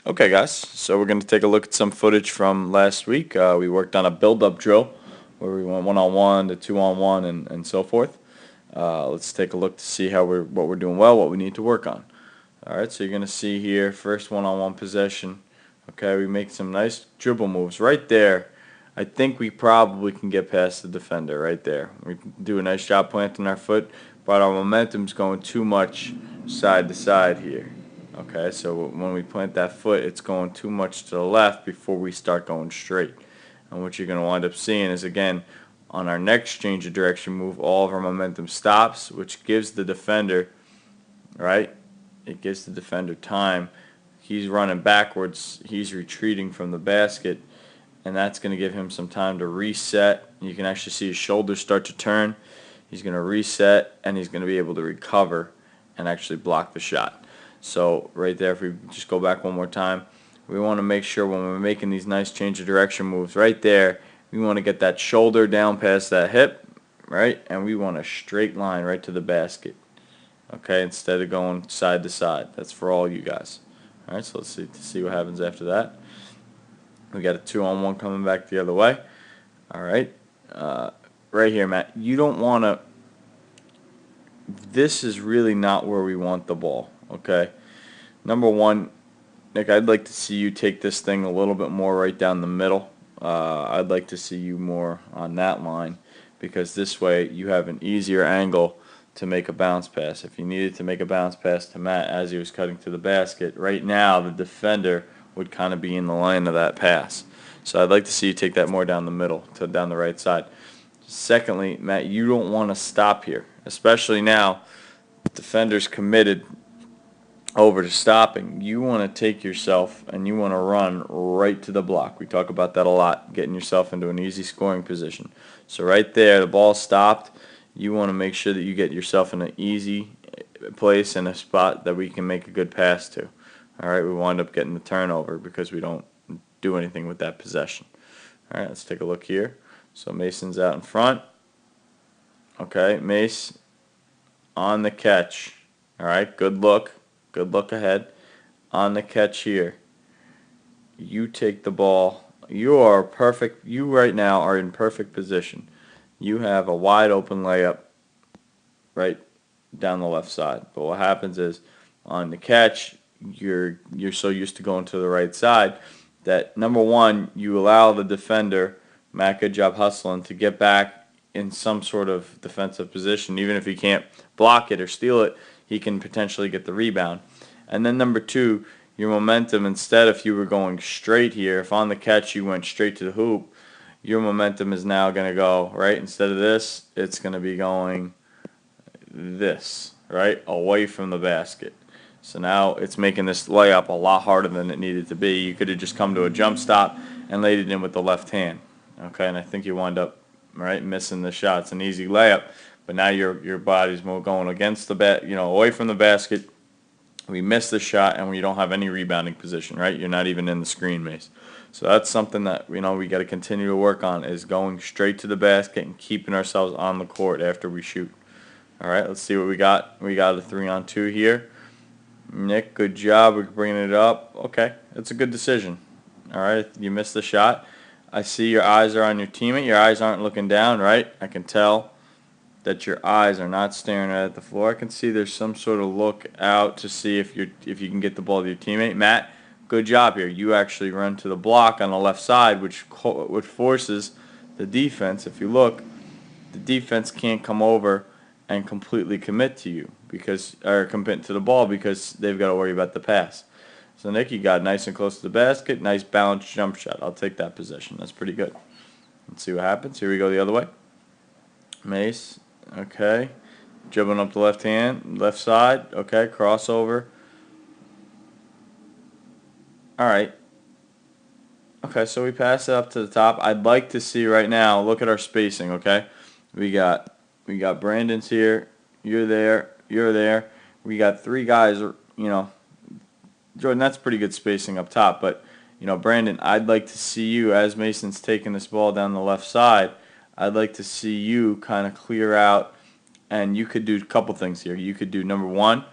Okay, guys, so we're going to take a look at some footage from last week. We worked on a build-up drill where we went one-on-one to two-on-one and so forth. Let's take a look to see what we're doing well, what we need to work on. All right, so you're going to see here, first one-on-one possession. Okay, we make some nice dribble moves right there. I think we probably can get past the defender right there. We do a nice job planting our foot, but our momentum's going too much side to side here. Okay, so when we plant that foot, it's going too much to the left before we start going straight. And what you're going to wind up seeing is, again, on our next change of direction move, all of our momentum stops, which gives the defender, right? It gives the defender time. He's running backwards. He's retreating from the basket, and that's going to give him some time to reset. You can actually see his shoulders start to turn. He's going to reset, and he's going to be able to recover and actually block the shot. So right there, if we just go back one more time, we want to make sure when we're making these nice change of direction moves right there, we want to get that shoulder down past that hip, right? And we want a straight line right to the basket, okay, instead of going side to side. That's for all you guys. All right, so let's see what happens after that. We got a two-on-one coming back the other way. All right, right here, Matt. You don't want to. This is really not where we want the ball. Okay, number one, Nick, I'd like to see you take this thing a little bit more right down the middle. I'd like to see you more on that line because this way you have an easier angle to make a bounce pass. If you needed to make a bounce pass to Matt as he was cutting to the basket, right now the defender would kind of be in the line of that pass. So I'd like to see you take that more down the middle to down the right side. Secondly, Matt, you don't want to stop here, especially now. Defender's committed over to stopping. You want to take yourself and you want to run right to the block. We talk about that a lot, getting yourself into an easy scoring position. So right there, the ball stopped. You want to make sure that you get yourself in an easy place and a spot that we can make a good pass to. All right, we wind up getting the turnover because we don't do anything with that possession. All right, let's take a look here. So Mason's out in front. Okay, Mace on the catch. All right, good look. Good look ahead. On the catch here. You take the ball. You are perfect. You right now are in perfect position. You have a wide open layup right down the left side. But what happens is on the catch, you're so used to going to the right side that number one, you allow the defender, Matt, good job hustling, to get back in some sort of defensive position. Even if he can't block it or steal it, he can potentially get the rebound. And then number two, your momentum, instead if you were going straight here, if on the catch you went straight to the hoop, your momentum is now going to go, right, instead of this, it's going to be going this, right, away from the basket. So now it's making this layup a lot harder than it needed to be. You could have just come to a jump stop and laid it in with the left hand, okay, and I think you wind up, right, missing the shot. It's an easy layup, but now your body's more going against the away from the basket. We miss the shot and we don't have any rebounding position, right? You're not even in the screen, Mace. So that's something that we got to continue to work on, is going straight to the basket and keeping ourselves on the court after we shoot. All right, let's see what we got. We got a 3-on-2 here. Nick, good job. We're bringing it up. Okay, it's a good decision. All right, you missed the shot. I see your eyes are on your teammate. Your eyes aren't looking down, right? I can tell that your eyes are not staring at the floor. I can see there's some sort of look out to see if you can get the ball to your teammate. Matt, good job here. You actually run to the block on the left side, which forces the defense. If you look, the defense can't come over and completely commit to you or commit to the ball because they've got to worry about the pass. So Nick, you got nice and close to the basket. Nice balanced jump shot. I'll take that possession. That's pretty good. Let's see what happens. Here we go the other way. Mace. Okay, dribbling up the left side. Okay, crossover. All right. Okay, so we pass it up to the top. I'd like to see right now. Look at our spacing. Okay, we got Brandon's here. You're there. You're there. We got three guys. Jordan, that's pretty good spacing up top. But Brandon, I'd like to see you as Mason's taking this ball down the left side. I'd like to see you kind of clear out, and you could do a couple things here. You could do, number one,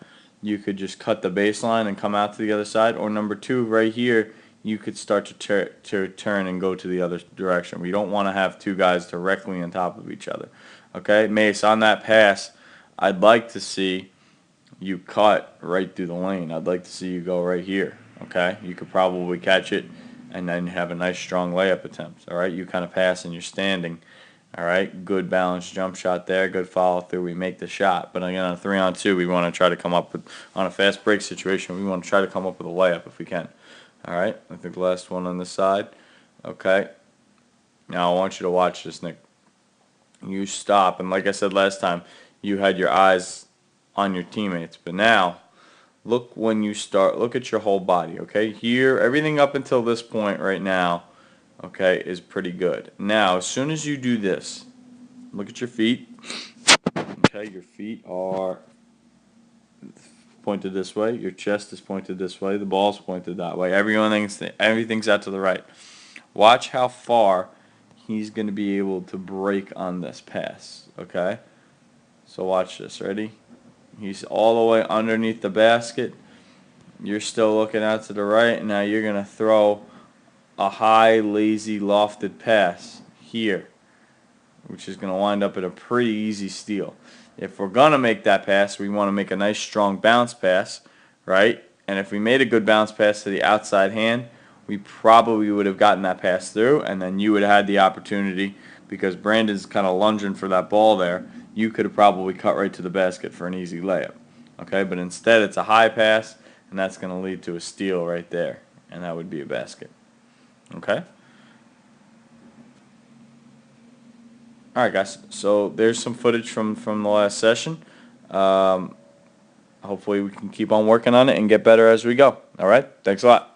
you could just cut the baseline and come out to the other side. Or number two, right here, you could start to turn and go to the other direction. We don't want to have two guys directly on top of each other. Okay, Mace, on that pass, I'd like to see you cut right through the lane. I'd like to see you go right here. Okay, you could probably catch it and then have a nice strong layup attempt. All right, you kind of pass and you're standing. All right, good balanced jump shot there, good follow through. We make the shot, but again on a 3-on-2, we want to try to come up with, on a fast break situation, we want to try to come up with a layup if we can. All right, I think the last one on this side. Okay, now I want you to watch this, Nick. You stop, and like I said last time, you had your eyes on your teammates, but now look when you start. Look at your whole body. Okay, here, everything up until this point right now, okay, is pretty good. Now, as soon as you do this, look at your feet. Okay, your feet are pointed this way. Your chest is pointed this way. The ball's pointed that way. Everything's out to the right. Watch how far he's going to be able to break on this pass. Okay, so watch this. Ready? He's all the way underneath the basket. You're still looking out to the right, and now you're going to throw a high, lazy, lofted pass here, which is going to wind up in a pretty easy steal. If we're going to make that pass, we want to make a nice, strong bounce pass, right? And if we made a good bounce pass to the outside hand, we probably would have gotten that pass through, and then you would have had the opportunity, because Brandon's kind of lunging for that ball there, you could have probably cut right to the basket for an easy layup. Okay, but instead it's a high pass, and that's going to lead to a steal right there, and that would be a basket. Okay? Alright guys, so there's some footage from the last session. Hopefully we can keep on working on it and get better as we go. Alright, thanks a lot.